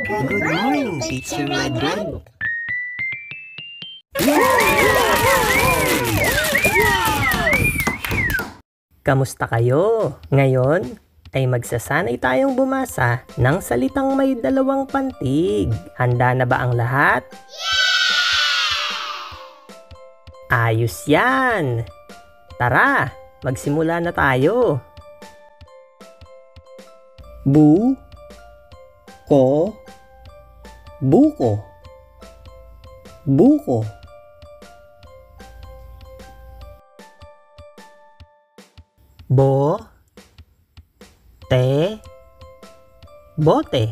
Good morning, Teacher Red Red. Kamusta kayo? Ngayon ay magsasanay tayong bumasa ng salitang may dalawang pantig. Handa na ba ang lahat? Ayos yan! Tara, magsimula na tayo. Ko, buko, buko. Bote, bote.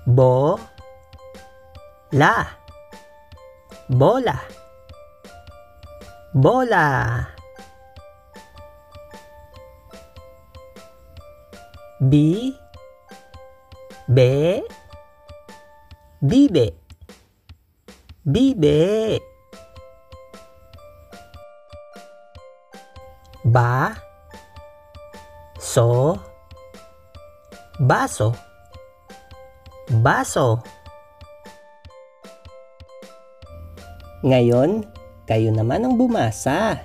Bola, bola. Bibe, bibe. Baso, baso. Ngayon, kayo naman ang bumasa.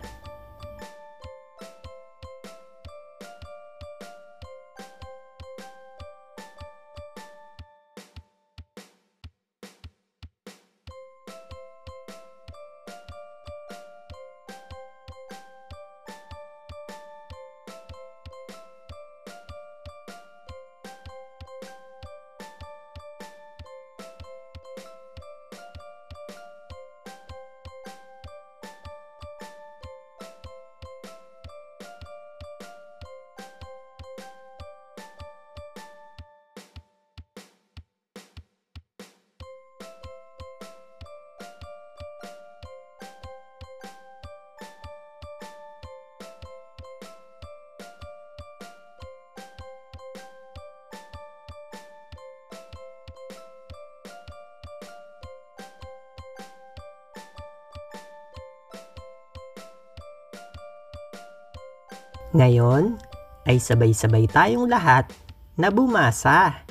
Ngayon ay sabay-sabay tayong lahat na bumasa.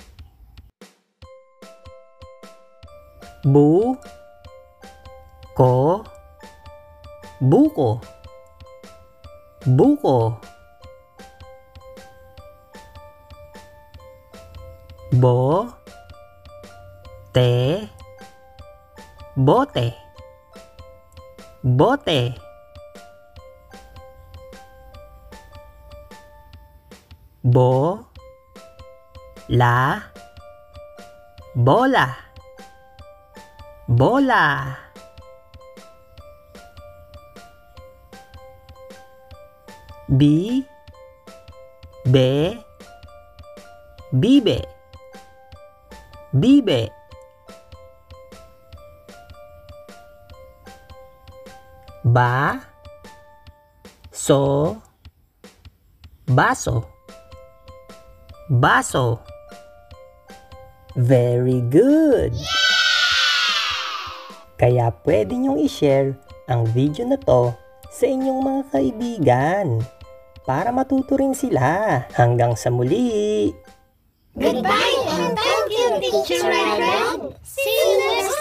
Buko, buko. Bote, bote. Bola. Bibe. Baso. Very good! Kaya pwede nyong i-share ang video na to sa inyong mga kaibigan para matuto rin sila. Hanggang sa muli! Goodbye and thank you, Teacher Red Red. See you next